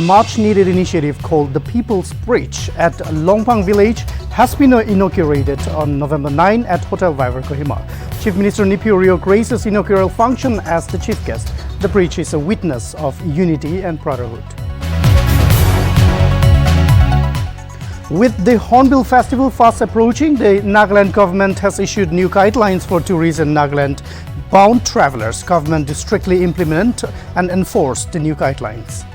much-needed initiative called the People's Bridge at Longpang Village has been inaugurated on November 9 at Hotel Viver, Kohima. Chief Minister Nltv graces inaugural function as the chief guest. The bridge is a witness of unity and brotherhood. With the Hornbill Festival fast approaching, the Nagaland government has issued new guidelines for tourists and Nagaland-bound travelers. Government to strictly implement and enforce the new guidelines.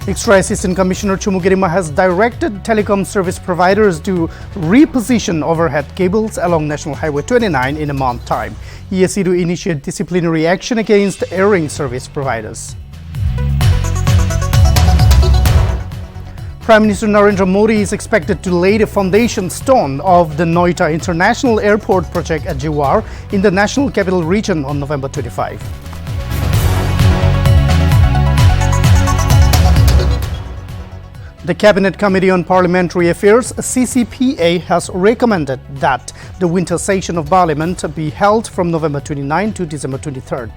Extra Assistant Commissioner Chumugirima has directed telecom service providers to reposition overhead cables along National Highway 29 in a month's time. He has to initiate disciplinary action against erring service providers. Prime Minister Narendra Modi is expected to lay the foundation stone of the Noida International Airport project at Jiwar in the National Capital Region on November 25. The Cabinet Committee on Parliamentary Affairs (CCPA) has recommended that the winter session of Parliament be held from November 29 to December 23rd.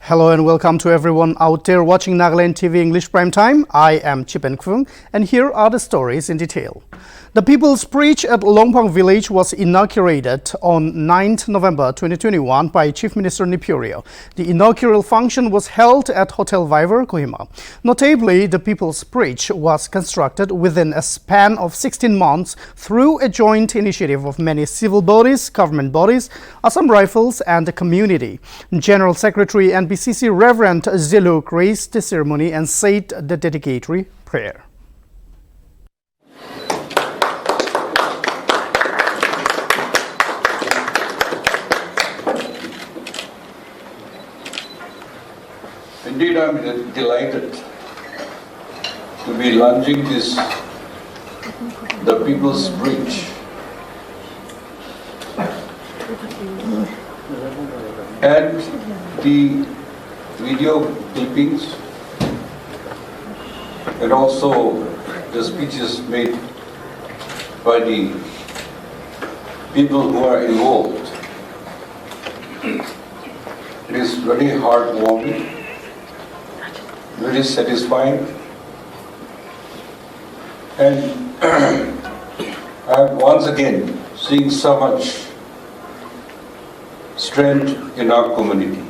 Hello and welcome to everyone out there watching Nltv English Prime Time. I am Chipen Kwung and here are the stories in detail. The People's Bridge at Longpang Village was inaugurated on 9th November 2021 by Chief Minister Nltv. The inaugural function was held at Hotel Viver, Kohima. Notably, the People's Bridge was constructed within a span of 16 months through a joint initiative of many civil bodies, government bodies, Assam Rifles and the community. General Secretary NBCC Reverend Zilu graced the ceremony and said the dedicatory prayer. Indeed, I am delighted to be launching the People's Bridge. And the video clippings and also the speeches made by the people who are involved. It is very heartwarming, very satisfying, and I'm once again seeing so much strength in our community.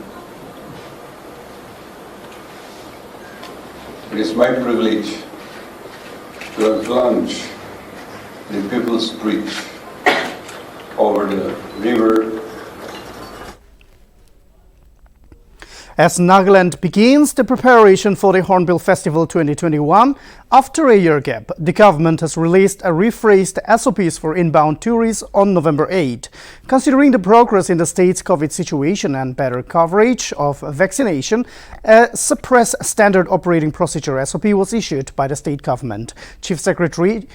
It is my privilege to have launched the People's Bridge over the river. As Nagaland begins the preparation for the Hornbill Festival 2021, after a year gap, the government has released a rephrased SOPs for inbound tourists on November 8. Considering the progress in the state's COVID situation and better coverage of vaccination, a suppress standard operating procedure SOP was issued by the state government. Chief Secretary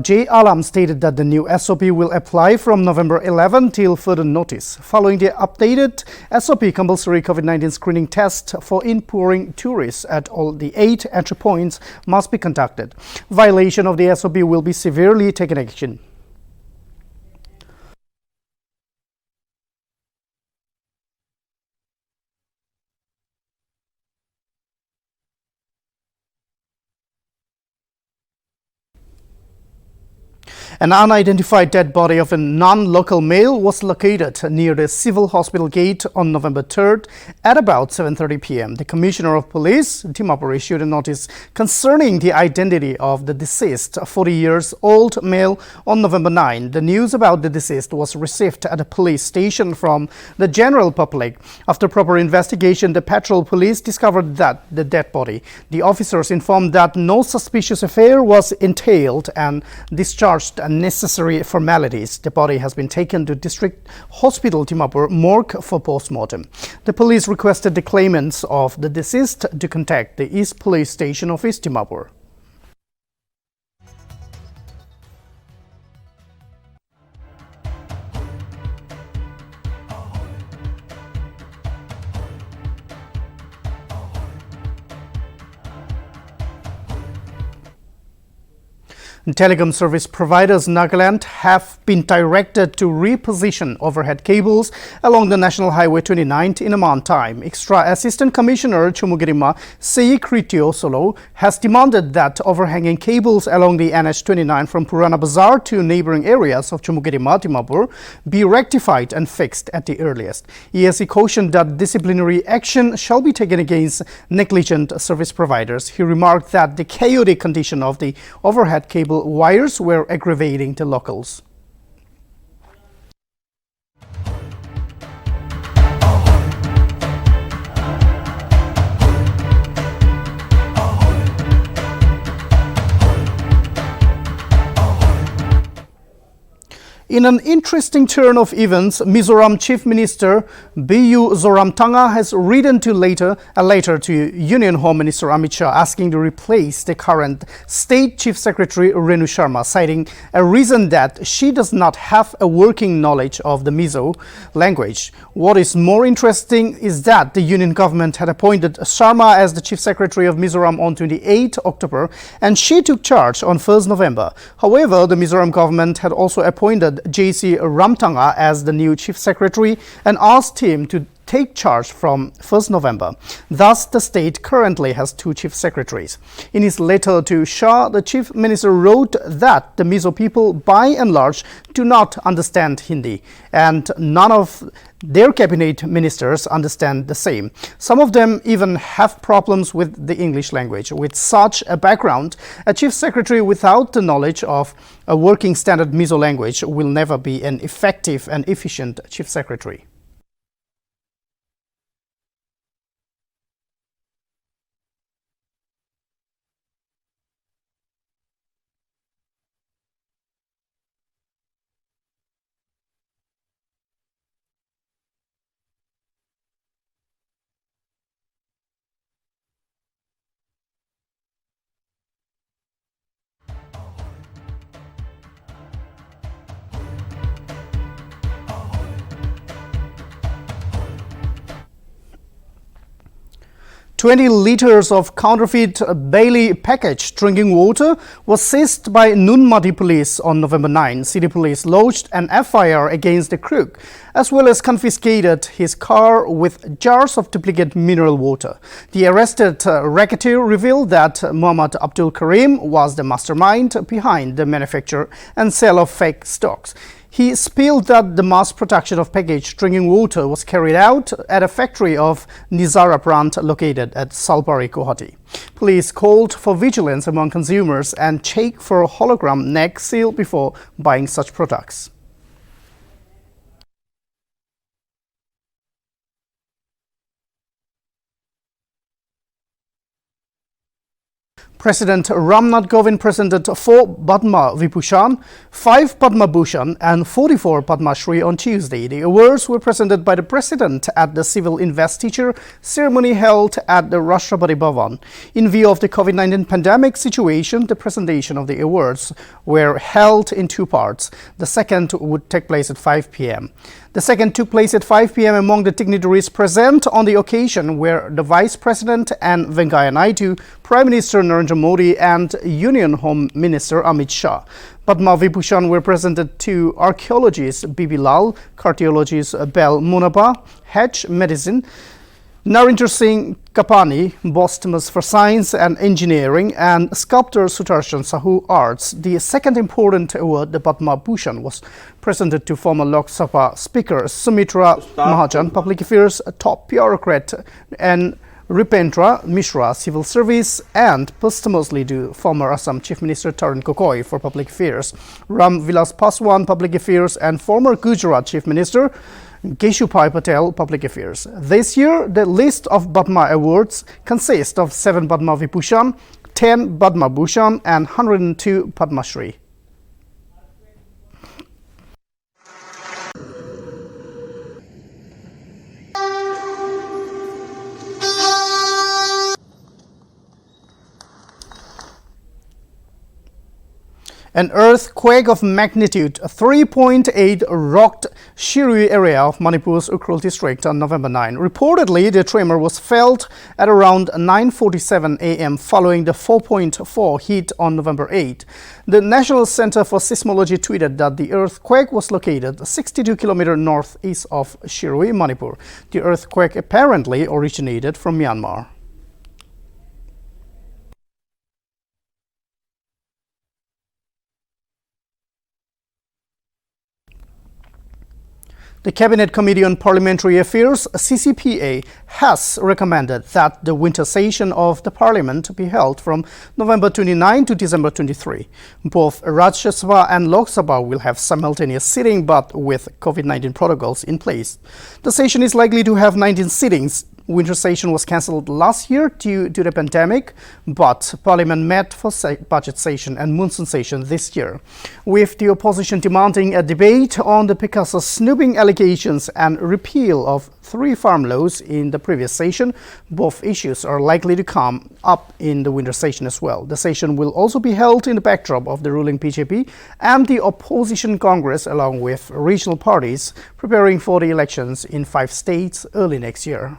J. Alam stated that the new SOP will apply from November 11 till further notice. Following the updated SOP, compulsory COVID-19 screening test for in-pouring tourists at all the 8 entry points must be conducted. Violation of the SOP will be severely taken action. An unidentified dead body of a non-local male was located near the civil hospital gate on November 3rd at about 7:30 p.m. The Commissioner of Police, Dimapur, issued a notice concerning the identity of the deceased 40-year-old male on November 9. The news about the deceased was received at a police station from the general public. After proper investigation, the patrol police discovered that the dead body. The officers informed that no suspicious affair was entailed and discharged necessary formalities. The body has been taken to District Hospital Dimapur morgue for post-mortem. The police requested the claimants of the deceased to contact the East Police Station Office, Dimapur. Telecom service providers in Nagaland have been directed to reposition overhead cables along the National Highway 29 in a month time. Extra Assistant Commissioner Chumugirima Seikritio Solo has demanded that overhanging cables along the NH29 from Purana Bazaar to neighboring areas of Chumugirima, Dimapur be rectified and fixed at the earliest. ESC cautioned that disciplinary action shall be taken against negligent service providers. He remarked that the chaotic condition of the overhead cable wires were aggravating the locals. In an interesting turn of events, Mizoram Chief Minister B.U. Zoramthanga has written a letter to Union Home Minister Amit Shah asking to replace the current State Chief Secretary Renu Sharma, citing a reason that she does not have a working knowledge of the Mizo language. What is more interesting is that the Union government had appointed Sharma as the Chief Secretary of Mizoram on 28 October and she took charge on 1st November. However, the Mizoram government had also appointed J.C. Ramthanga as the new Chief Secretary and asked him to take charge from 1st November. Thus, the state currently has two Chief Secretaries. In his letter to Shah, the Chief Minister wrote that the Mizo people, by and large, do not understand Hindi, and none of their cabinet ministers understand the same. Some of them even have problems with the English language. With such a background, a Chief Secretary without the knowledge of a working standard Mizo language will never be an effective and efficient Chief Secretary. "20 liters of counterfeit Bailey packaged drinking water was seized by Nunmati police on November 9. City police lodged an FIR against the crook, as well as confiscated his car with jars of duplicate mineral water. The arrested racketeer revealed that Muhammad Abdul Karim was the mastermind behind the manufacture and sale of fake stocks. He spilled that the mass production of packaged drinking water was carried out at a factory of Nizara plant located at Salbari, Guwahati. Police called for vigilance among consumers and check for a hologram neck seal before buying such products. President Ramnath Kovind presented 4 Padma Vibhushan, 5 Padma Bhushan and 44 Padma Shri on Tuesday. The awards were presented by the President at the civil investiture ceremony held at the Rashtrapati Bhavan. In view of the COVID-19 pandemic situation, the presentation of the awards were held in 2 parts. The second would take place at 5 p.m. The second took place at 5 p.m. Among the dignitaries present on the occasion were the Vice President and Venkaiah Naidu, Prime Minister Narendra Modi and Union Home Minister Amit Shah. Padma Vibhushan were presented to archaeologist Bibi Lal, cardiologist Bel Munaba, H. Medicine, Narinder Singh Kapani, posthumous for science and engineering, and sculptor Sudarshan Sahu Arts. The second important award, the Padma Bhushan, was presented to former Lok Sabha Speaker Sumitra Mahajan, Public Affairs top bureaucrat, and Ripendra Mishra, Civil Service, and posthumously to former Assam Chief Minister Tarun Gogoi for Public Affairs, Ram Vilas Paswan, Public Affairs, and former Gujarat Chief Minister Keshubai Patel, Public Affairs. This year, the list of Padma Awards consists of 7 Padma Vibhushan, 10 Padma Bhushan, and 102 Padma Shri. An earthquake of magnitude 3.8 rocked Shirui area of Manipur's Ukhrul district on November 9. Reportedly, the tremor was felt at around 9:47 a.m. following the 4.4 hit on November 8. The National Center for Seismology tweeted that the earthquake was located 62 kilometers northeast of Shirui, Manipur. The earthquake apparently originated from Myanmar. The Cabinet Committee on Parliamentary Affairs, CCPA, has recommended that the winter session of the Parliament be held from November 29 to December 23. Both Rajya Sabha and Lok Sabha will have simultaneous sitting, but with COVID-19 protocols in place. The session is likely to have 19 sittings. Winter session was cancelled last year due to the pandemic, but Parliament met for budget session and monsoon session this year, with the opposition demanding a debate on the Picasso's snooping allegations and repeal of 3 farm laws in the previous session. Both issues are likely to come up in the winter session as well. The session will also be held in the backdrop of the ruling BJP and the opposition Congress, along with regional parties, preparing for the elections in 5 states early next year.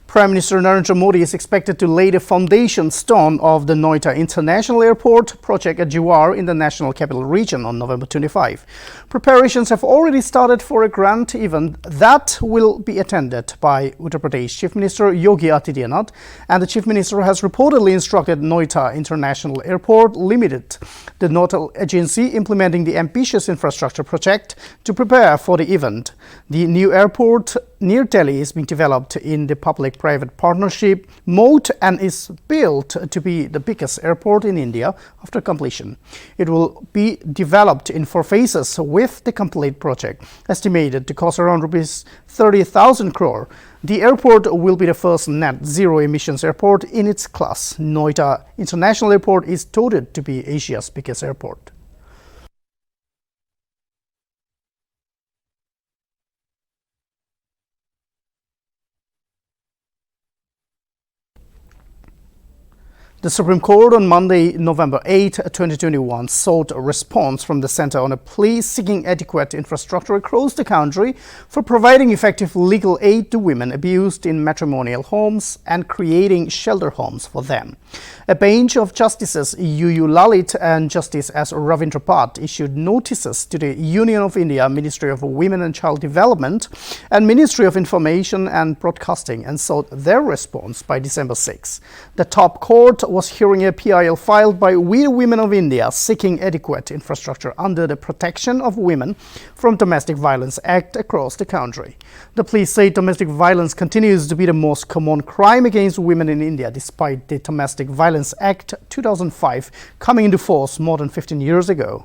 Prime Minister Narendra Modi is expected to lay the foundation stone of the Noida International Airport project at Jiwar in the National Capital Region on November 25. Preparations have already started for a grand event that will be attended by Uttar Pradesh Chief Minister Yogi Adityanath, and the Chief Minister has reportedly instructed Noida International Airport Limited, the nodal agency implementing the ambitious infrastructure project, to prepare for the event. The new airport near Delhi is being developed in the public-private partnership mode and is built to be the biggest airport in India after completion. It will be developed in 4 phases, with the complete project estimated to cost around rupees 30,000 crore. The airport will be the first net zero emissions airport in its class. Noida International Airport is touted to be Asia's biggest airport. The Supreme Court on Monday, November 8, 2021, sought a response from the Center on a plea seeking adequate infrastructure across the country for providing effective legal aid to women abused in matrimonial homes and creating shelter homes for them. A bench of Justices UU Lalit and Justice S. Ravindra Bhatt issued notices to the Union of India Ministry of Women and Child Development and Ministry of Information and Broadcasting and sought their response by December 6. The top court was hearing a PIL filed by We the Women of India seeking adequate infrastructure under the Protection of Women from Domestic Violence Act across the country. The plea said domestic violence continues to be the most common crime against women in India, despite the Domestic Violence Act 2005 coming into force more than 15 years ago.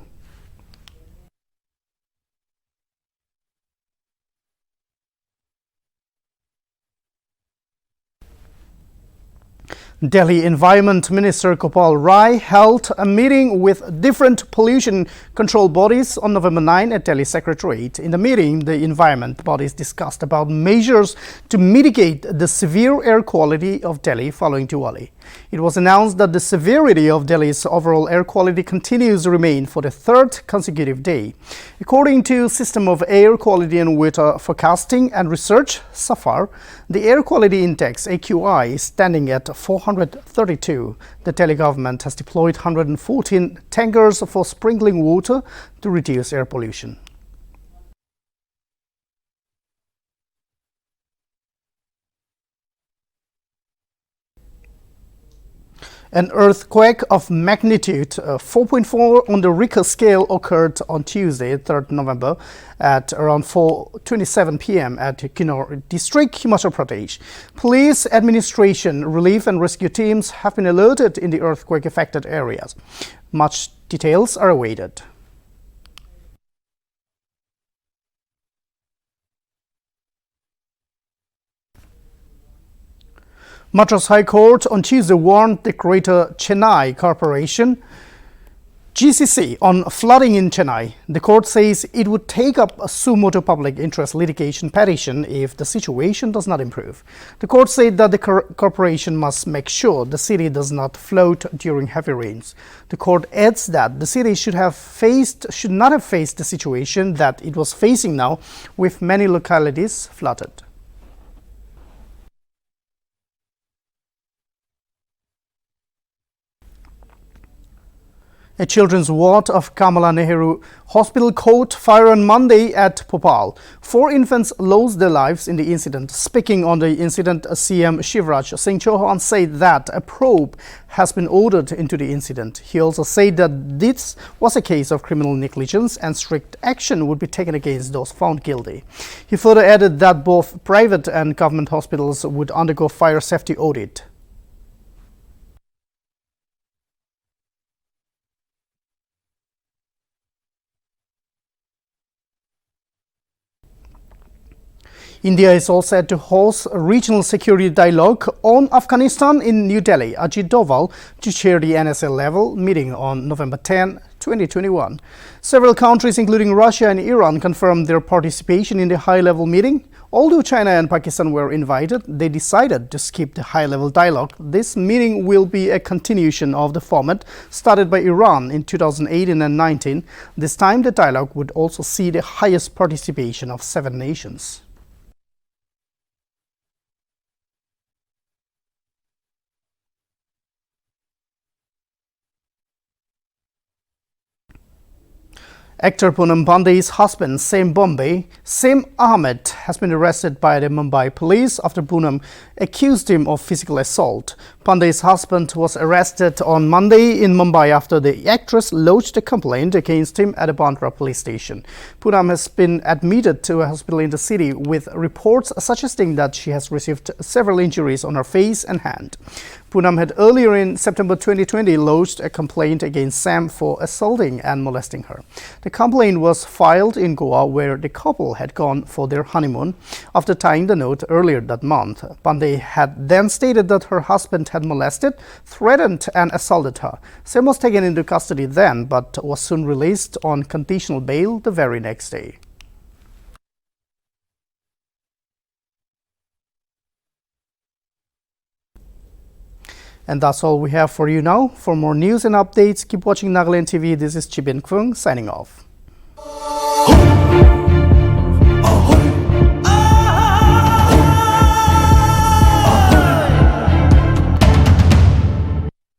Delhi Environment Minister Gopal Rai held a meeting with different pollution control bodies on November 9 at Delhi Secretariat. In the meeting, the environment bodies discussed about measures to mitigate the severe air quality of Delhi following Diwali. It was announced that the severity of Delhi's overall air quality continues to remain for the 3rd consecutive day. According to System of Air Quality and Weather Forecasting and Research, SAFAR, the air quality index AQI is standing at 432. The Delhi government has deployed 114 tankers for sprinkling water to reduce air pollution. An earthquake of magnitude 4.4 on the Richter scale occurred on Tuesday, 3rd November, at around 4:27 p.m. at Kinnaur district, Himachal Pradesh. Police, administration, relief and rescue teams have been alerted in the earthquake-affected areas. Much details are awaited. Madras High Court on Tuesday warned the Greater Chennai Corporation GCC on flooding in Chennai. The court says it would take up a suo motu public interest litigation petition if the situation does not improve. The court said that the corporation must make sure the city does not float during heavy rains. The court adds that the city should not have faced the situation that it was facing now, with many localities flooded. A children's ward of Kamala Nehru Hospital caught fire on Monday at Bhopal. 4 infants lost their lives in the incident. Speaking on the incident, CM Shivraj Singh Chauhan said that a probe has been ordered into the incident. He also said that this was a case of criminal negligence and strict action would be taken against those found guilty. He further added that both private and government hospitals would undergo fire safety audit. India is all set to host a regional security dialogue on Afghanistan in New Delhi. Ajit Doval to chair the NSL-level meeting on November 10, 2021. Several countries, including Russia and Iran, confirmed their participation in the high-level meeting. Although China and Pakistan were invited, they decided to skip the high-level dialogue. This meeting will be a continuation of the format started by Iran in 2018 and 19. This time, the dialogue would also see the highest participation of 7 nations. Actor Poonam Pandey's husband, Sam Ahmed, has been arrested by the Mumbai police after Poonam accused him of physical assault. Pandey's husband was arrested on Monday in Mumbai after the actress lodged a complaint against him at a Bandra police station. Poonam has been admitted to a hospital in the city with reports suggesting that she has received several injuries on her face and hand. Poonam had earlier in September 2020 lodged a complaint against Sam for assaulting and molesting her. The complaint was filed in Goa, where the couple had gone for their honeymoon. After tying the note earlier that month, Pandey had then stated that her husband had molested, threatened and assaulted her. Sam was taken into custody then, but was soon released on conditional bail the very next day. And that's all we have for you now. For more news and updates, keep watching Nltv. This is Chibin Kwung signing off.